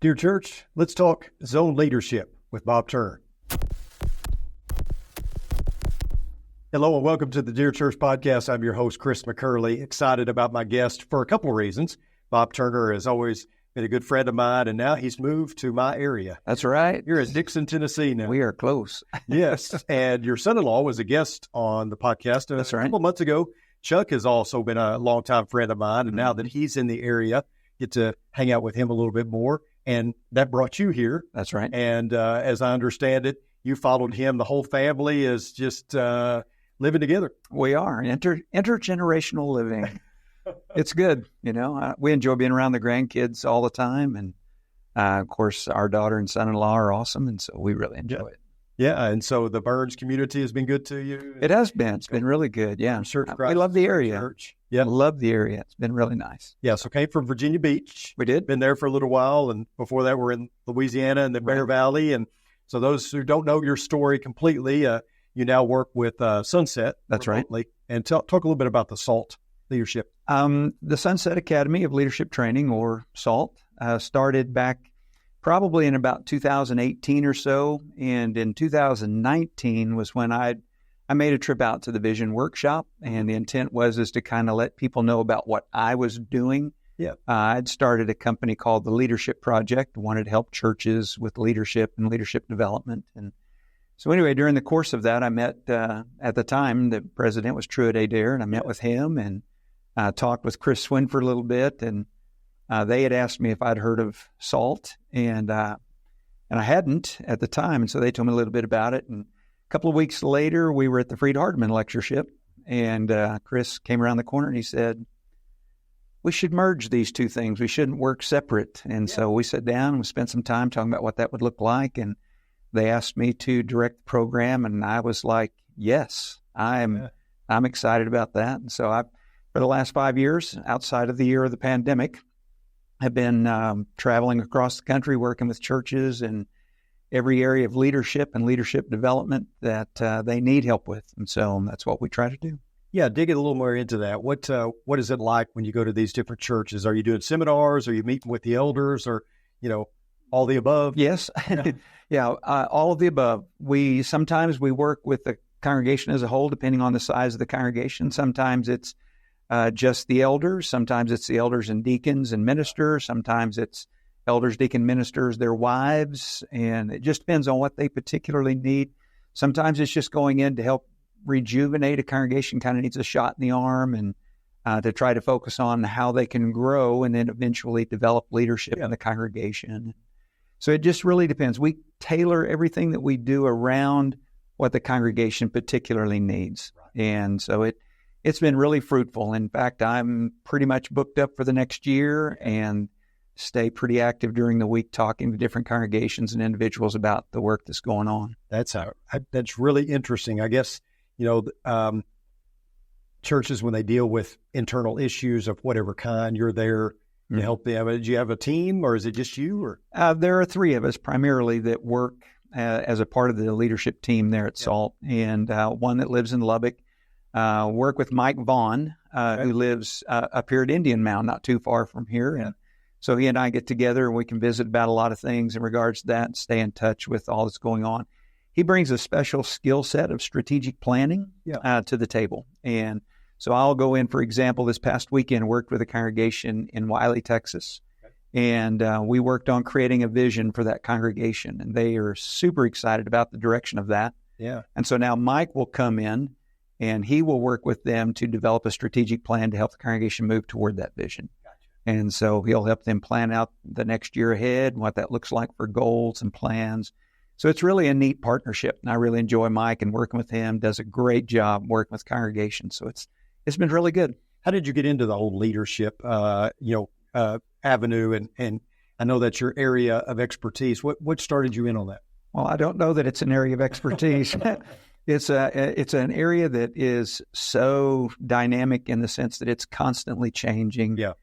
Dear church, let's talk zone leadership with Bob Turner. Hello and welcome to the Dear Church podcast. I'm your host, Chris McCurley. Excited about my guest for a couple of reasons. Bob Turner has always been a good friend of mine, and now he's moved to my area. That's right. You're in Dixon, Tennessee now. We are close. Yes, and your son-in-law was a guest on the podcast That's right. couple of months ago. Chuck has also been a longtime friend of mine, and now that he's in the area, get to hang out with him a little bit more. And that brought you here. That's right. And as I understand it, you followed him. The whole family is just living together. We are intergenerational living. It's good. You know, we enjoy being around the grandkids all the time. And of course, our daughter and son-in-law are awesome. And so we really enjoy it. Yeah. And so the Burns community has been good to you. It has been. It's been really good. Yeah. We love the area. Church. Yeah. Love the area. It's been really nice. Yeah. So came from Virginia Beach. We did. Been there for a little while. And before that, we're in Louisiana and the Bear Valley. And so those who don't know your story completely, you now work with Sunset. That's remotely. Right. And talk a little bit about the SALT leadership. The Sunset Academy of Leadership Training, or SALT, started back probably in about 2018 or so. And in 2019 was when I made a trip out to the Vision Workshop. And the intent was to kind of let people know about what I was doing. Yeah. I'd started a company called the Leadership Project, wanted to help churches with leadership and leadership development. And so anyway, during the course of that, I met, at the time, the president was Truett Adair, and I met with him and talked with Chris Swinford a little bit. And they had asked me if I'd heard of SALT, and I hadn't at the time. And so they told me a little bit about it. And a couple of weeks later, we were at the Freed Hardeman lectureship, and Chris came around the corner and he said, we should merge these two things. We shouldn't work separate. And so we sat down and we spent some time talking about what that would look like. And they asked me to direct the program, and I was like, yes, I'm excited about that. And so for the last 5 years, outside of the year of the pandemic, I've been traveling across the country, working with churches in every area of leadership and leadership development that they need help with. And so that's what we try to do. Yeah, dig a little more into that. What is it like when you go to these different churches? Are you doing seminars? Are you meeting with the elders, or, all the above? Yes. Yeah, all of the above. Sometimes we work with the congregation as a whole, depending on the size of the congregation. Sometimes it's just the elders. Sometimes it's the elders and deacons and ministers. Sometimes it's elders, deacon, ministers, their wives, and it just depends on what they particularly need. Sometimes it's just going in to help rejuvenate a congregation, kind of needs a shot in the arm, and to try to focus on how they can grow and then eventually develop leadership in the congregation. So it just really depends. We tailor everything that we do around what the congregation particularly needs. Right. And so it's been really fruitful. In fact, I'm pretty much booked up for the next year and stay pretty active during the week talking to different congregations and individuals about the work that's going on. That's really interesting. I guess, churches, when they deal with internal issues of whatever kind, you're there to help them. Do you have a team, or is it just you? Or there are three of us primarily that work as a part of the leadership team there at SALT, and one that lives in Lubbock. Work with Mike Vaughn, who lives up here at Indian Mound, not too far from here. And so he and I get together and we can visit about a lot of things in regards to that and stay in touch with all that's going on. He brings a special skill set of strategic planning to the table. And so I'll go in, for example, this past weekend, worked with a congregation in Wiley, Texas. And we worked on creating a vision for that congregation. And they are super excited about the direction of that. Yeah. And so now Mike will come in and he will work with them to develop a strategic plan to help the congregation move toward that vision. Gotcha. And so he'll help them plan out the next year ahead and what that looks like for goals and plans. So it's really a neat partnership. And I really enjoy Mike and working with him. Does a great job working with congregations. So it's been really good. How did you get into the whole leadership, avenue? And I know that's your area of expertise. What started you in on that? Well, I don't know that it's an area of expertise. It's an area that is so dynamic in the sense that it's constantly changing. Yeah.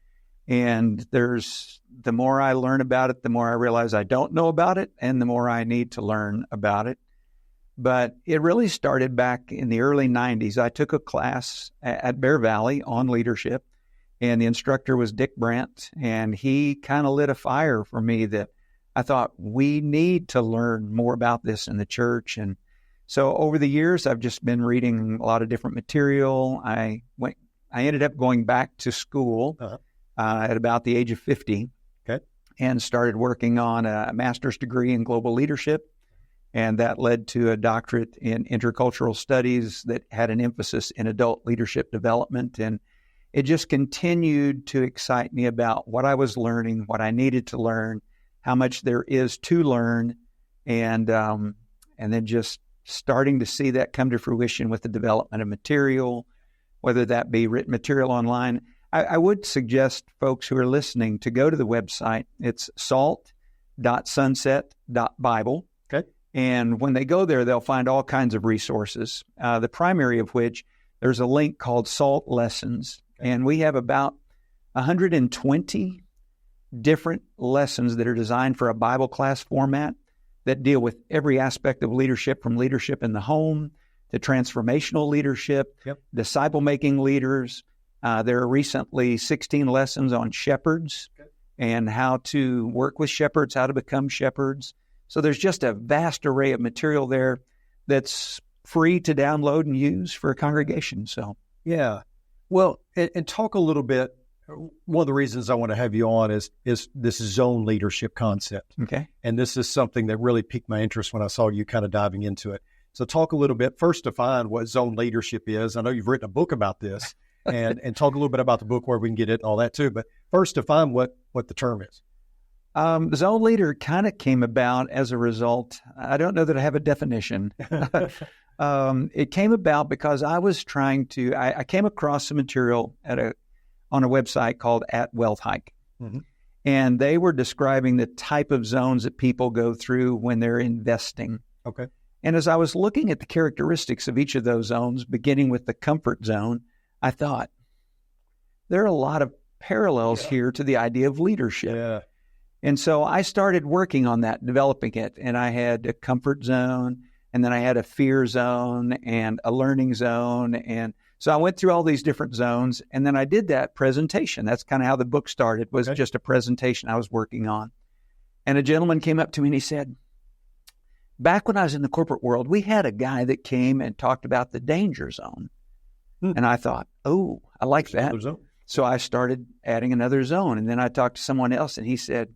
And the more I learn about it, the more I realize I don't know about it, and the more I need to learn about it. But it really started back in the early 90s. I took a class at Bear Valley on leadership, and the instructor was Dick Brandt, and he kind of lit a fire for me that I thought we need to learn more about this in the church. And so over the years, I've just been reading a lot of different material. I ended up going back to school at about the age of 50 and started working on a master's degree in global leadership. And that led to a doctorate in intercultural studies that had an emphasis in adult leadership development. And it just continued to excite me about what I was learning, what I needed to learn, how much there is to learn, and then just starting to see that come to fruition with the development of material, whether that be written material online. I would suggest folks who are listening to go to the website. It's salt.sunset.bible. Okay. And when they go there, they'll find all kinds of resources, the primary of which there's a link called Salt Lessons. Okay. And we have about 120 different lessons that are designed for a Bible class format that deal with every aspect of leadership, from leadership in the home to transformational leadership, disciple-making leaders. There are recently 16 lessons on shepherds and how to work with shepherds, how to become shepherds. So there's just a vast array of material there that's free to download and use for a congregation. So, yeah. Well, and talk a little bit. One of the reasons I want to have you on is this zone leadership concept. Okay. And this is something that really piqued my interest when I saw you kind of diving into it. So talk a little bit, first define what zone leadership is. I know you've written a book about this and talk a little bit about the book where we can get it and all that too. But first define what the term is. Zone leader kind of came about as a result. I don't know that I have a definition. It came about because I was trying to, I came across some material on a website called At Wealth Hike. Mm-hmm. And they were describing the type of zones that people go through when they're investing. Okay. And as I was looking at the characteristics of each of those zones, beginning with the comfort zone, I thought, there are a lot of parallels here to the idea of leadership. Yeah. And so I started working on that, developing it. And I had a comfort zone, and then I had a fear zone and a learning zone. And so I went through all these different zones, and then I did that presentation. That's kind of how the book started, was just a presentation I was working on. And a gentleman came up to me and he said, back when I was in the corporate world, we had a guy that came and talked about the danger zone. And I thought, oh, I like that. So I started adding another zone. And then I talked to someone else, and he said,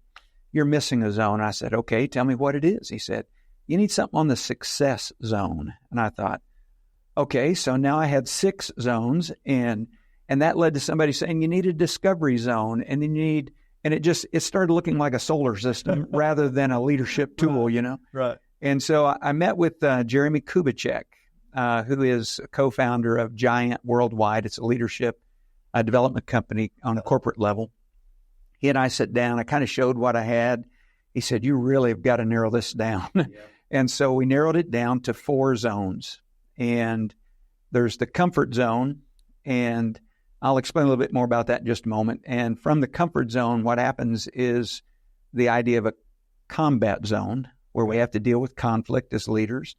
you're missing a zone. I said, okay, tell me what it is. He said, you need something on the success zone. And I thought, okay, so now I had 6 zones, and that led to somebody saying you need a discovery zone, and then it started looking like a solar system rather than a leadership tool, you know? Right. And so I met with Jeremy Kubicek, who is a co-founder of Giant Worldwide. It's a leadership development company on a corporate level. He and I sat down. I kind of showed what I had. He said, you really have got to narrow this down. Yeah. And so we narrowed it down to 4 zones. And there's the comfort zone, and I'll explain a little bit more about that in just a moment. And from the comfort zone, what happens is the idea of a combat zone, where we have to deal with conflict as leaders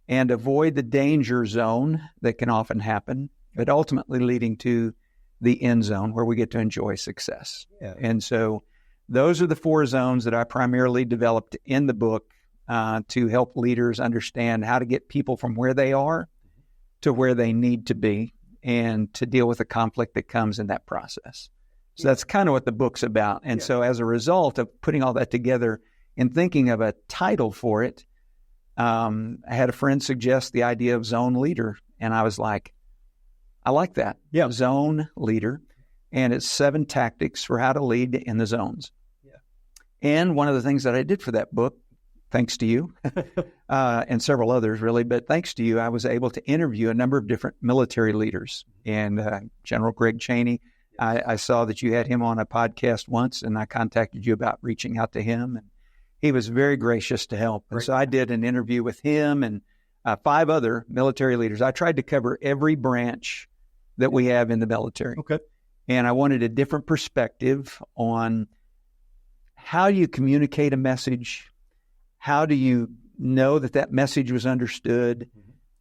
and avoid the danger zone that can often happen, but ultimately leading to the end zone where we get to enjoy success. Yeah. And so those are the 4 zones that I primarily developed in the book to help leaders understand how to get people from where they are to where they need to be, and to deal with the conflict that comes in that process. So that's kind of what the book's about. And so as a result of putting all that together and thinking of a title for it, I had a friend suggest the idea of zone leader. And I was like, I like that. Yeah. Zone leader. And it's 7 tactics for how to lead in the zones. Yeah. And one of the things that I did for that book, thanks to you, and several others really, but thanks to you, I was able to interview a number of different military leaders. And General Greg Cheney, I saw that you had him on a podcast once, and I contacted you about reaching out to him. And he was very gracious to help. And so I did an interview with him and 5 other military leaders. I tried to cover every branch that we have in the military. Okay. And I wanted a different perspective on how you communicate a message, how do you know that message was understood,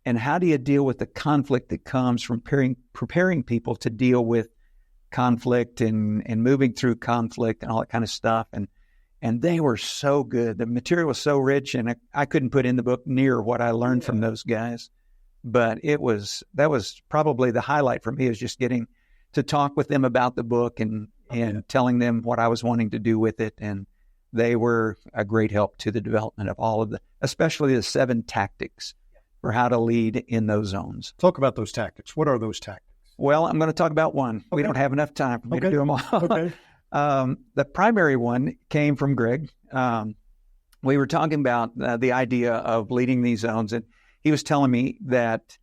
and how do you deal with the conflict that comes from preparing people to deal with conflict and moving through conflict and all that kind of stuff. And And they were so good. The material was so rich, and I couldn't put in the book near what I learned from those guys. But that was probably the highlight for me, is just getting to talk with them about the book and telling them what I was wanting to do with it. And they were a great help to the development of all of especially the 7 tactics for how to lead in those zones. Talk about those tactics. What are those tactics? Well, I'm going to talk about one. Okay. We don't have enough time for me to do them all. Okay. The primary one came from Greg. We were talking about the idea of leading these zones, and he was telling me that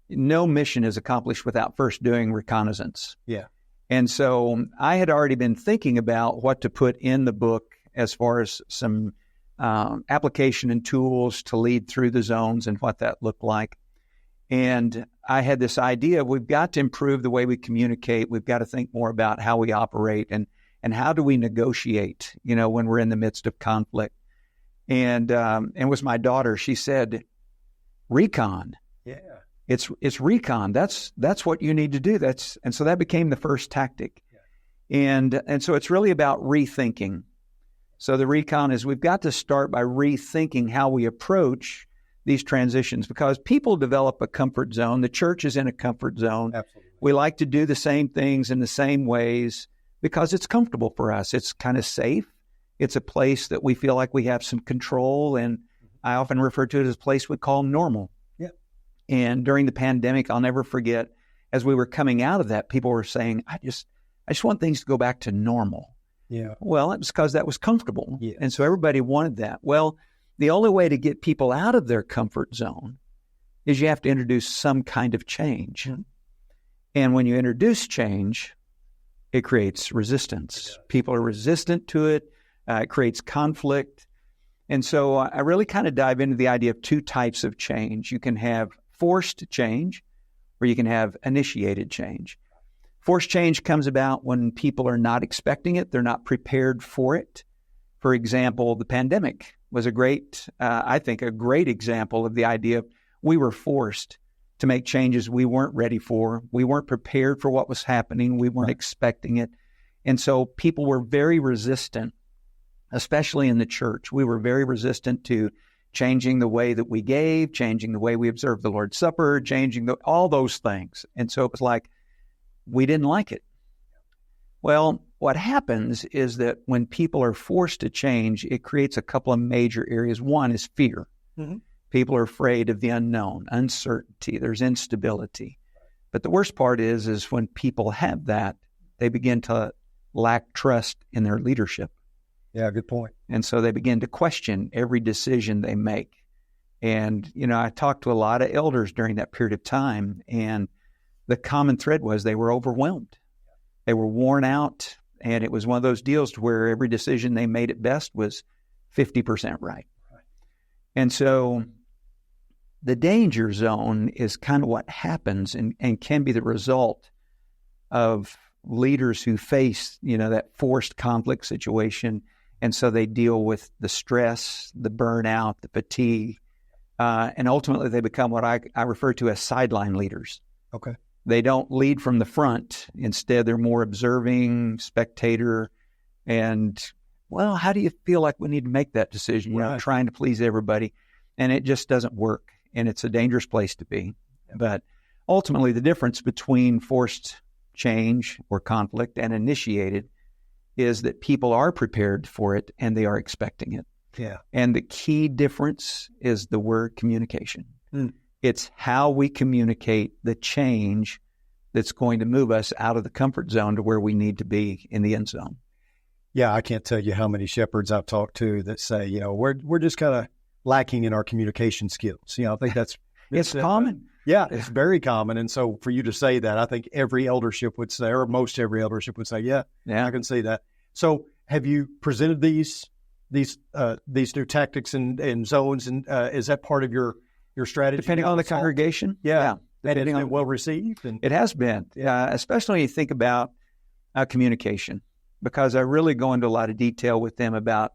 no mission is accomplished without first doing reconnaissance. Yeah. And so I had already been thinking about what to put in the book as far as some application and tools to lead through the zones and what that looked like. And I had this idea, we've got to improve the way we communicate. We've got to think more about how we operate and how do we negotiate, when we're in the midst of conflict. And it was my daughter. She said, recon. Yeah. It's recon. That's what you need to do. And so that became the first tactic. Yeah. And so it's really about rethinking. So the recon is, we've got to start by rethinking how we approach these transitions, because people develop a comfort zone. The church is in a comfort zone. Absolutely. We like to do the same things in the same ways because it's comfortable for us. It's kind of safe. It's a place that we feel like we have some control, and I often refer to it as a place we call normal. Yeah. And during the pandemic, I'll never forget, as we were coming out of that, people were saying, I just want things to go back to normal. Yeah. Well, it was because that was comfortable. Yeah. And so everybody wanted that. Well, the only way to get people out of their comfort zone is you have to introduce some kind of change. Mm-hmm. And when you introduce change, it creates resistance. People are resistant to it. It creates conflict. And so I really kind of dive into the idea of 2 types of change. You can have forced change, or you can have initiated change. Forced change comes about when people are not expecting it. They're not prepared for it. For example, the pandemic was a great example of the idea of we were forced to make changes we weren't ready for. We weren't prepared for what was happening. We weren't expecting it. And so people were very resistant, especially in the church. We were very resistant to changing the way that we gave, changing the way we observed the Lord's Supper, changing all those things. And so it was like, we didn't like it. Well, what happens is that when people are forced to change, it creates a couple of major areas. One is fear. Mm-hmm. People are afraid of the unknown, uncertainty, there's instability. But the worst part is when people have that, they begin to lack trust in their leadership. Yeah, good point. And so they begin to question every decision they make. And, I talked to a lot of elders during that period of time, and the common thread was they were overwhelmed. They were worn out, and it was one of those deals to where every decision they made at best was 50% right. And so the danger zone is kind of what happens and can be the result of leaders who face, that forced conflict situation. And so they deal with the stress, the burnout, the fatigue, and ultimately they become what I refer to as sideline leaders. Okay. They don't lead from the front. Instead, they're more observing, spectator, and, well, how do you feel like we need to make that decision? Right. Trying to please everybody. And it just doesn't work. And it's a dangerous place to be. Yeah. But ultimately, the difference between forced change or conflict and initiated is that people are prepared for it and they are expecting it. Yeah. And the key difference is the word communication. Mm. It's how we communicate the change that's going to move us out of the comfort zone to where we need to be in the end zone. Yeah, I can't tell you how many shepherds I've talked to that say, we're just kind of lacking in our communication skills. I think that's it's common. Yeah, it's very common. And so for you to say that, I think every eldership would say, or most every eldership would say, yeah, I can see that. So have you presented these new tactics and zones, and is that part of your strategy? Depending on the congregation? Yeah. Depending on well received? It has been, especially when you think about communication, because I really go into a lot of detail with them about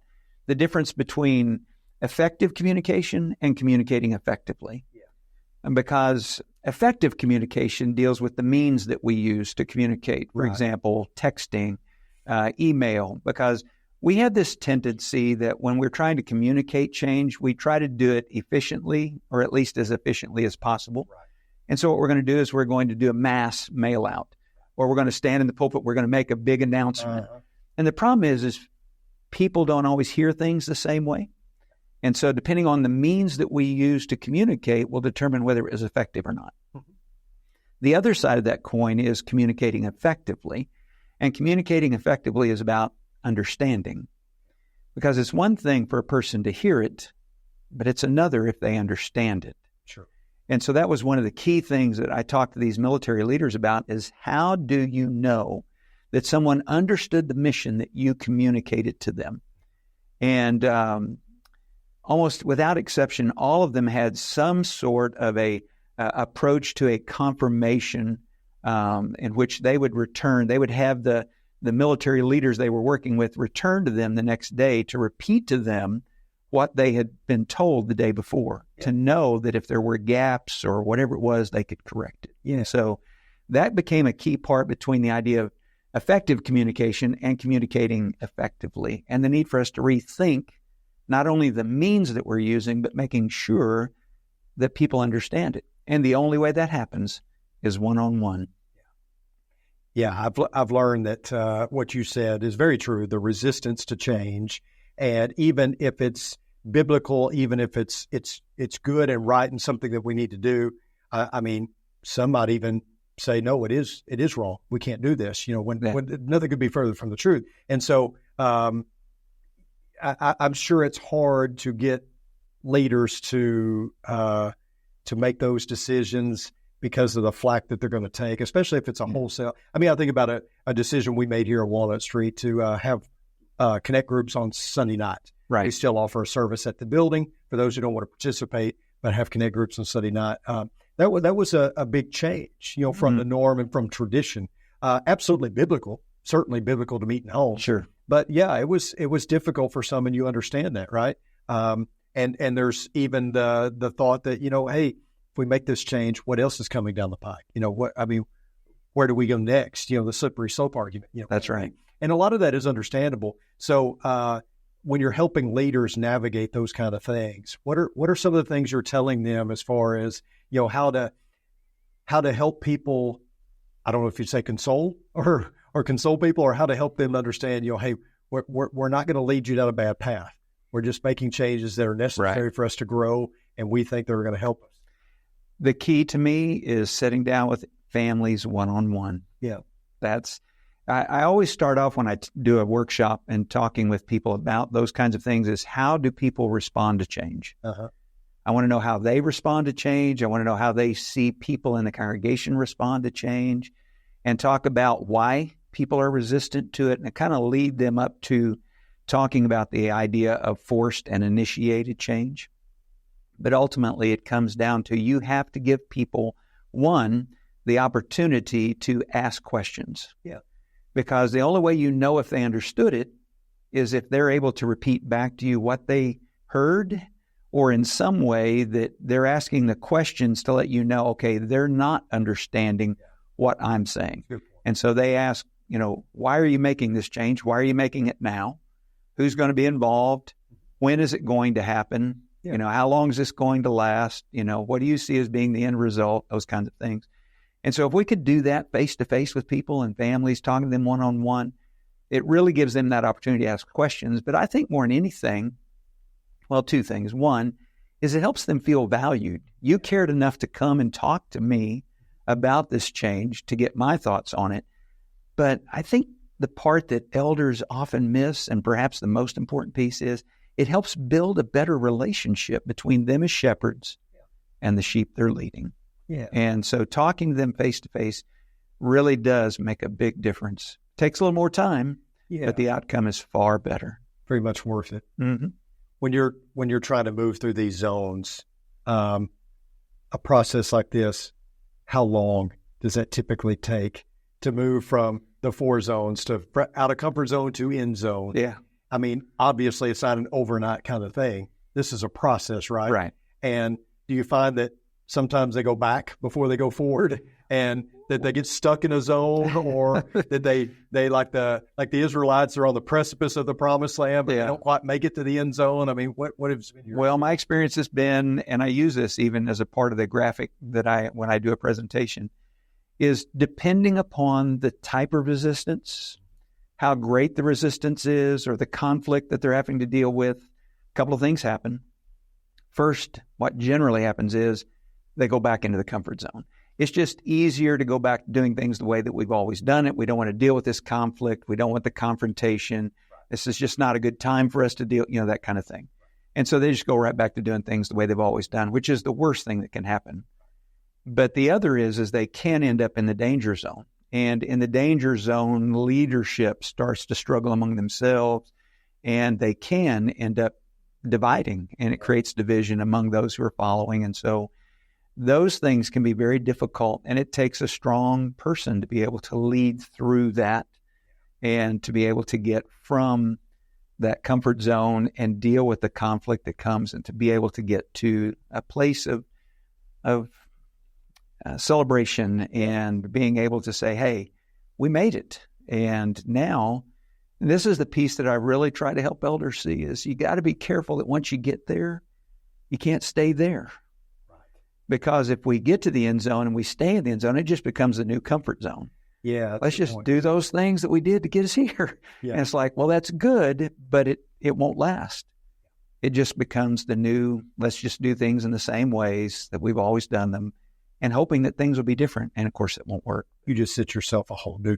the difference between effective communication and communicating effectively. Yeah. And because effective communication deals with the means that we use to communicate, for example, texting, email, because we had this tendency that when we're trying to communicate change, we try to do it efficiently, or at least as efficiently as possible. Right. And so what we're going to do is we're going to do a mass mail out, or we're going to stand in the pulpit, we're going to make a big announcement. And the problem is people don't always hear things the same way. And so depending on the means that we use to communicate will determine whether it is effective or not. Mm-hmm. The other side of that coin is communicating effectively. And communicating effectively is about understanding. Because it's one thing for a person to hear it, but it's another if they understand it. Sure. And so that was one of the key things that I talked to these military leaders about is how do you know that someone understood the mission that you communicated to them? And almost without exception, all of them had some sort of a approach to a confirmation in which they would return. They would have the military leaders they were working with return to them the next day to repeat to them what they had been told the day before, to know that if there were gaps or whatever it was, they could correct it. Yeah. So that became a key part between the idea of effective communication and communicating effectively, and the need for us to rethink not only the means that we're using, but making sure that people understand it. And the only way that happens is one-on-one. Yeah, I've learned that what you said is very true, the resistance to change. And even if it's biblical, even if it's good and right and something that we need to do, I mean, some might even say, no, it is wrong. We can't do this, when nothing could be further from the truth. And so I'm sure it's hard to get leaders to make those decisions because of the flack that they're going to take, especially if it's a wholesale. I mean, I think about a decision we made here on Walnut Street to have connect groups on Sunday night. Right. We still offer a service at the building for those who don't want to participate, but have connect groups on Sunday night. That was a big change, from the norm and from tradition. Absolutely biblical, certainly biblical to meet in home. Sure. But yeah, it was difficult for some, and you understand that, right? And there's even the thought that, hey, if we make this change, what else is coming down the pike? Where do we go next? The slippery slope argument. That's right. And a lot of that is understandable. So when you're helping leaders navigate those kind of things, what are some of the things you're telling them as far as how to help people? I don't know if you'd say console or console people, or how to help them understand. Hey, we're not going to lead you down a bad path. We're just making changes that are necessary for us to grow, and we think they're going to help us. The key to me is sitting down with families one-on-one. Yeah. I always start off when I do a workshop and talking with people about those kinds of things is how do people respond to change? Uh-huh. I want to know how they respond to change. I want to know how they see people in the congregation respond to change, and talk about why people are resistant to it, and kind of lead them up to talking about the idea of forced and initiated change. But ultimately, it comes down to you have to give people, one, the opportunity to ask questions. Yeah. Because the only way you know if they understood it is if they're able to repeat back to you what they heard, or in some way that they're asking the questions to let you know, okay, they're not understanding what I'm saying. And so they ask, why are you making this change? Why are you making it now? Who's going to be involved? When is it going to happen? Yeah. How long is this going to last? What do you see as being the end result? Those kinds of things. And so if we could do that face-to-face with people and families, talking to them one-on-one, it really gives them that opportunity to ask questions. But I think more than anything, two things. One is it helps them feel valued. You cared enough to come and talk to me about this change to get my thoughts on it. But I think the part that elders often miss, and perhaps the most important piece, is it helps build a better relationship between them as shepherds and the sheep they're leading. Yeah. And so talking to them face to face really does make a big difference. Takes a little more time, but the outcome is far better. Very much worth it. Mm-hmm. When you're trying to move through these zones, a process like this, how long does that typically take to move from the 4 zones to out of comfort zone to end zone? Yeah. I mean, obviously it's not an overnight kind of thing. This is a process, right? Right. And do you find that sometimes they go back before they go forward? and that they get stuck in a zone, or that they like the Israelites are on the precipice of the promised land, but they don't quite make it to the end zone. I mean, what has been your Well, my experience has been, and I use this even as a part of the graphic that when I do a presentation, is depending upon the type of resistance, how great the resistance is, or the conflict that they're having to deal with, a couple of things happen. First, what generally happens is they go back into the comfort zone. It's just easier to go back to doing things the way that we've always done it. We don't want to deal with this conflict. We don't want the confrontation. This is just not a good time for us to deal, that kind of thing. And so they just go right back to doing things the way they've always done, which is the worst thing that can happen. But the other is they can end up in the danger zone. And in the danger zone, leadership starts to struggle among themselves, and they can end up dividing, and it creates division among those who are following. And so those things can be very difficult, and it takes a strong person to be able to lead through that and to be able to get from that comfort zone and deal with the conflict that comes, and to be able to get to a place of celebration and being able to say, hey, we made it. And now, this is the piece that I really try to help elders see, is you got to be careful that once you get there, you can't stay there. Because if we get to the end zone and we stay in the end zone, it just becomes a new comfort zone. Yeah. Let's just do those things that we did to get us here. Yeah. And it's like, well, that's good, but it won't last. It just becomes the new, let's just do things in the same ways that we've always done them, and hoping that things will be different. And of course, it won't work. You just set yourself a whole new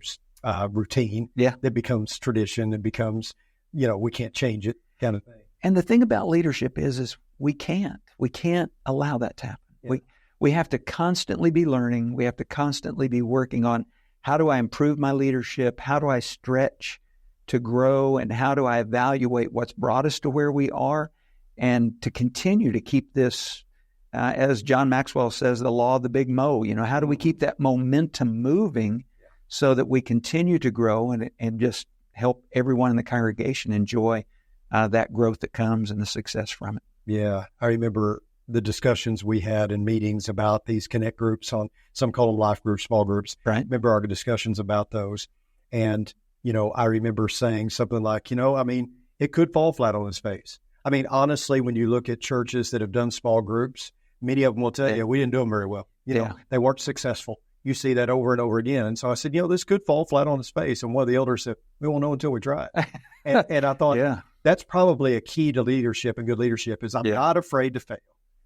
routine that becomes tradition and becomes, we can't change it kind of thing. And the thing about leadership is we can't allow that to happen. Yeah. We have to constantly be learning. We have to constantly be working on, how do I improve my leadership? How do I stretch to grow? And how do I evaluate what's brought us to where we are? And to continue to keep this, as John Maxwell says, the law of the big mo. How do we keep that momentum moving so that we continue to grow and just help everyone in the congregation enjoy that growth that comes and the success from it? Yeah, I remember the discussions we had in meetings about these connect groups, on some call them life groups, small groups. Right. I remember our discussions about those. And, I remember saying something like, it could fall flat on its face. I mean, honestly, when you look at churches that have done small groups, many of them will tell you, we didn't do them very well. They weren't successful. You see that over and over again. And so I said, this could fall flat on its face. And one of the elders said, we won't know until we try it. and I thought, that's probably a key to leadership and good leadership, is I'm not afraid to fail.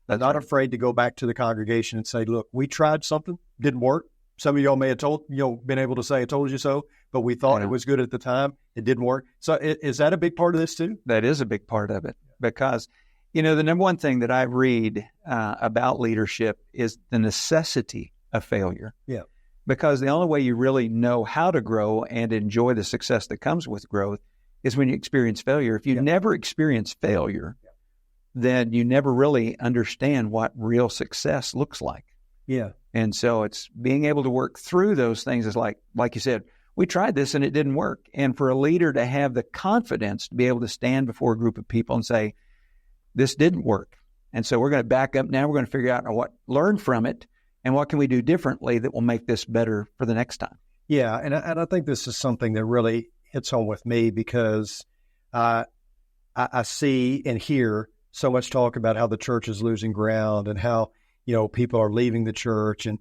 I'm not afraid to go back to the congregation and say, look, we tried something, didn't work. Some of y'all may have been able to say, I told you so, but we thought it was good at the time. It didn't work. So is that a big part of this too? That is a big part of it, because, the number one thing that I read about leadership is the necessity of failure. Yeah. Because the only way you really know how to grow and enjoy the success that comes with growth is when you experience failure. If you never experience failure, then you never really understand what real success looks like. Yeah. And so it's being able to work through those things. Is like you said, we tried this and it didn't work. And for a leader to have the confidence to be able to stand before a group of people and say, this didn't work. And so we're going to back up now. We're going to figure out learn from it, and what can we do differently that will make this better for the next time. Yeah. And I think this is something that really hits home with me, because I see and hear so much talk about how the church is losing ground, and how, people are leaving the church, and,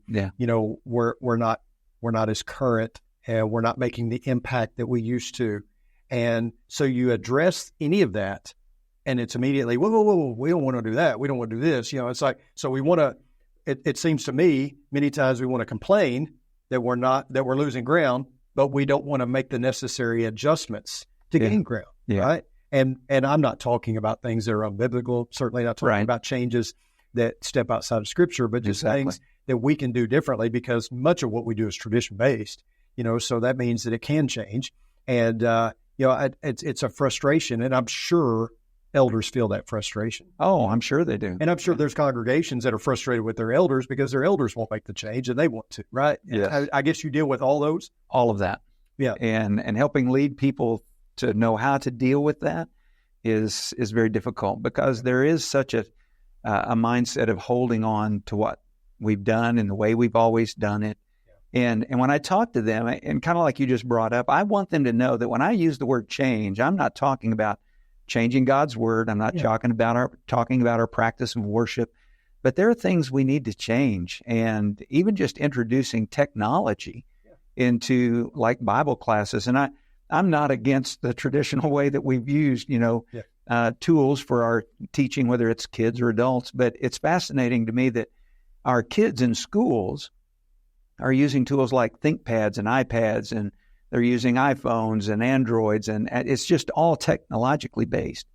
we're not as current, and we're not making the impact that we used to. And so you address any of that, and it's immediately, whoa, we don't want to do that. We don't want to do this. It's like, so we want to, it seems to me, many times we want to complain that we're losing ground, but we don't want to make the necessary adjustments to gain ground. Yeah. Right. And I'm not talking about things that are unbiblical, certainly not talking about changes that step outside of Scripture, but just things that we can do differently, because much of what we do is tradition-based, so that means that it can change. And, it's a frustration, and I'm sure elders feel that frustration. Oh, I'm sure they do. And I'm sure there's congregations that are frustrated with their elders because their elders won't make the change and they want to, right? Yes. I guess you deal with all those? All of that. Yeah. And helping lead people to know how to deal with that is very difficult, because there is such a mindset of holding on to what we've done and the way we've always done it. And when I talk to them, and kind of like you just brought up, I want them to know that when I use the word change, I'm not talking about changing God's word. I'm not talking about our practice of worship, but there are things we need to change. And even just introducing technology into like Bible classes. And I'm not against the traditional way that we've used, tools for our teaching, whether it's kids or adults. But it's fascinating to me that our kids in schools are using tools like ThinkPads and iPads, and they're using iPhones and Androids, and it's just all technologically based.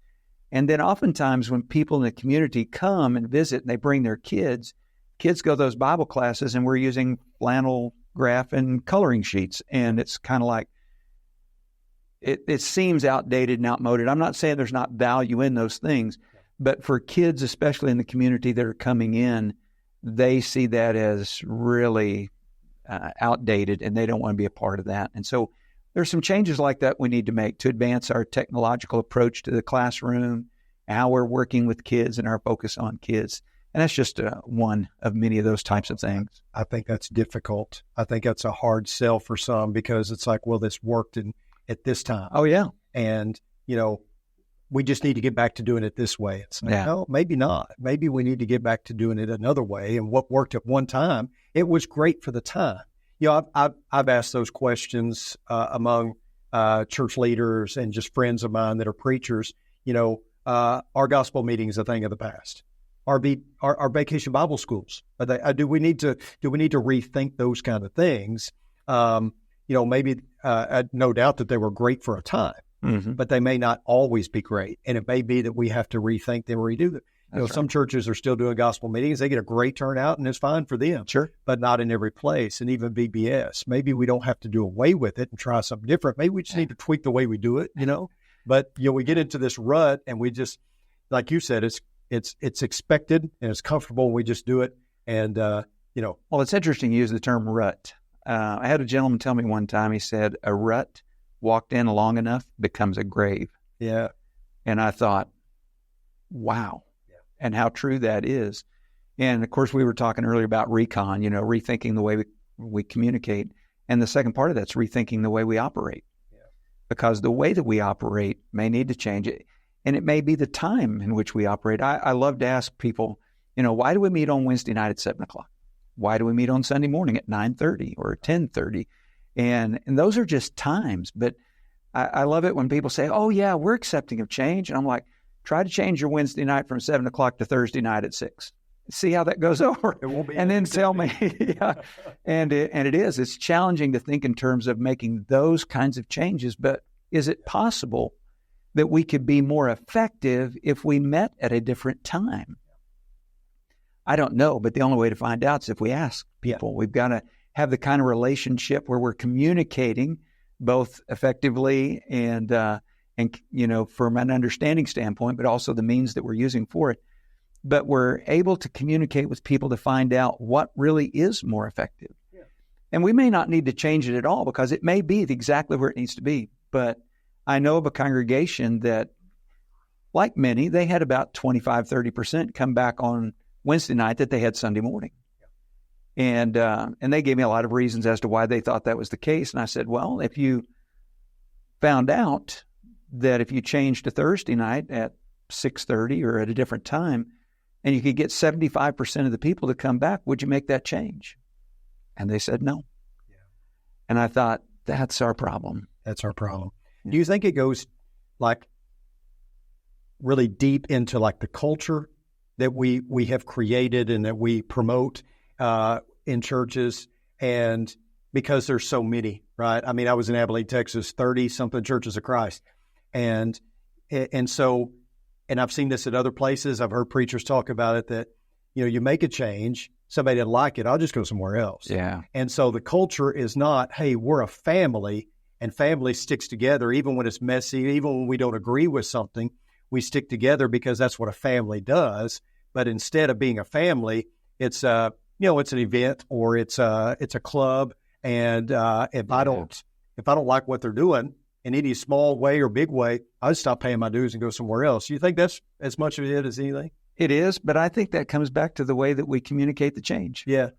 And then oftentimes when people in the community come and visit and they bring their kids go to those Bible classes and we're using flannel graph and coloring sheets. And it's kind of like, it seems outdated and outmoded. I'm not saying there's not value in those things, but for kids, especially in the community that are coming in, they see that as really outdated, and they don't want to be a part of that. And so there's some changes like that we need to make to advance our technological approach to the classroom, how we're working with kids and our focus on kids. And that's just one of many of those types of things. I think that's difficult. I think that's a hard sell for some, because it's like, well, this worked at this time. Oh, yeah. And, we just need to get back to doing it this way. It's like, no, maybe not. Maybe we need to get back to doing it another way. And what worked at one time, it was great for the time. I've asked those questions among church leaders and just friends of mine that are preachers. Are gospel meetings a thing of the past? Are vacation Bible schools? Do we need to rethink those kind of things? Maybe no doubt that they were great for a time. Mm-hmm. But they may not always be great. And it may be that we have to rethink them, redo them. Some churches are still doing gospel meetings. They get a great turnout, and it's fine for them. Sure. But not in every place. And even VBS, maybe we don't have to do away with it and try something different. Maybe we just need to tweak the way we do it, But, we get into this rut, and we just, like you said, it's expected and it's comfortable, and we just do it. And, Well, it's interesting you use the term rut. I had a gentleman tell me one time, he said, a rut walked in long enough becomes a grave. Yeah. And I thought, wow. Yeah. And how true that is. And of course, we were talking earlier about recon, rethinking the way we communicate. And the second part of that's rethinking the way we operate. Yeah. Because the way that we operate may need to change it. And it may be the time in which we operate. I love to ask people, why do we meet on Wednesday night at 7:00? Why do we meet on Sunday morning at 9:30 or 10:30? And those are just times. But I love it when people say, oh, yeah, we're accepting of change. And I'm like, try to change your Wednesday night from 7:00 to Thursday night at 6. See how that goes over. It won't be. And then tell me. Yeah. And it is. It's challenging to think in terms of making those kinds of changes. But is it possible that we could be more effective if we met at a different time? I don't know. But the only way to find out is if we ask people. Yeah. We've got to have the kind of relationship where we're communicating both effectively and from an understanding standpoint, but also the means that we're using for it. But we're able to communicate with people to find out what really is more effective. Yeah. And we may not need to change it at all, because it may be exactly where it needs to be. But I know of a congregation that, like many, they had about 25-30% come back on Wednesday night that they had Sunday morning. And they gave me a lot of reasons as to why they thought that was the case. And I said, well, if you found out that if you changed to Thursday night at 6:30 or at a different time, and you could get 75% of the people to come back, would you make that change? And they said no. Yeah. And I thought, that's our problem. That's our problem. Yeah. Do you think it goes like really deep into like the culture that we have created and that we promote in churches, and because there's so many, right? I mean, I was in Abilene, Texas, 30-something churches of Christ. And I've seen this at other places. I've heard preachers talk about it that, you make a change, somebody didn't like it, I'll just go somewhere else. Yeah. And so the culture is not, hey, we're a family, and family sticks together even when it's messy, even when we don't agree with something, we stick together because that's what a family does. But instead of being a family, it's it's an event, or it's a club. And if I don't like what they're doing in any small way or big way, I just stop paying my dues and go somewhere else. You think that's as much of it as anything? It is, but I think that comes back to the way that we communicate the change. Yeah.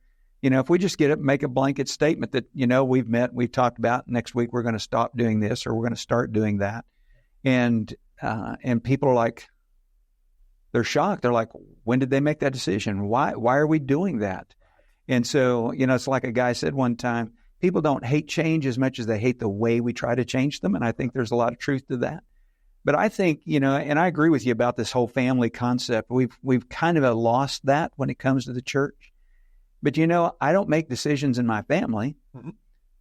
If we just make a blanket statement that, we've talked about next week, we're going to stop doing this or we're going to start doing that. And people are like, they're shocked. They're like, when did they make that decision? Why are we doing that? And so, it's like a guy said one time, people don't hate change as much as they hate the way we try to change them. And I think there's a lot of truth to that. But I think, and I agree with you about this whole family concept. We've kind of lost that when it comes to the church. But, I don't make decisions in my family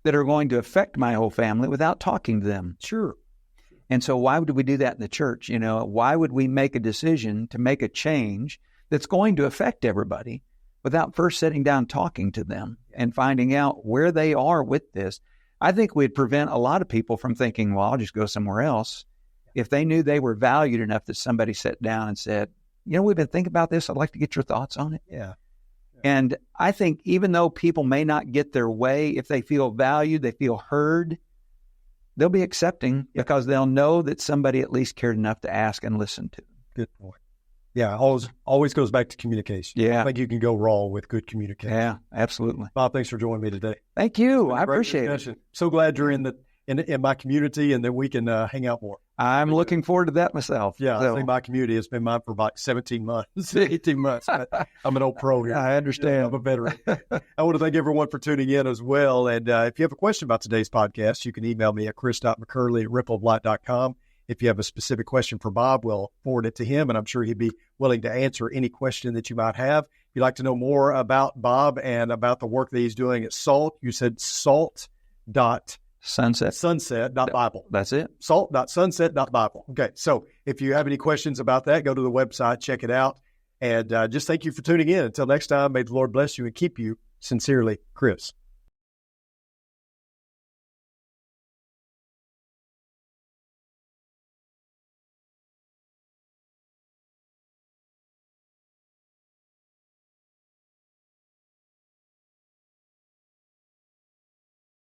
that are going to affect my whole family without talking to them. Sure. And so why would we do that in the church? Why would we make a decision to make a change that's going to affect everybody without first sitting down talking to them and finding out where they are with this? I think we'd prevent a lot of people from thinking, well, I'll just go somewhere else. If they knew they were valued enough that somebody sat down and said, we've been thinking about this. I'd like to get your thoughts on it. Yeah. And I think even though people may not get their way, if they feel valued, they feel heard, they'll be accepting because they'll know that somebody at least cared enough to ask and listen to them. Good point. Yeah, always goes back to communication. Yeah. I think you can go wrong with good communication. Yeah, absolutely. Bob, thanks for joining me today. Thank you. I appreciate it. So glad you're in my community and that we can hang out more. I'm looking forward to that myself. Yeah, I think my community has been mine for about 17 months, 18 months. I'm an old pro here. I understand. I'm a veteran. I want to thank everyone for tuning in as well. And if you have a question about today's podcast, you can email me at chris.mccurley@rippleoflight.com. If you have a specific question for Bob, we'll forward it to him, and I'm sure he'd be willing to answer any question that you might have. If you'd like to know more about Bob and about the work that he's doing at SALT, you said salt.sunset.bible. That's it. Salt.sunset.bible. Okay, so if you have any questions about that, go to the website, check it out, and just thank you for tuning in. Until next time, may the Lord bless you and keep you. Sincerely, Chris.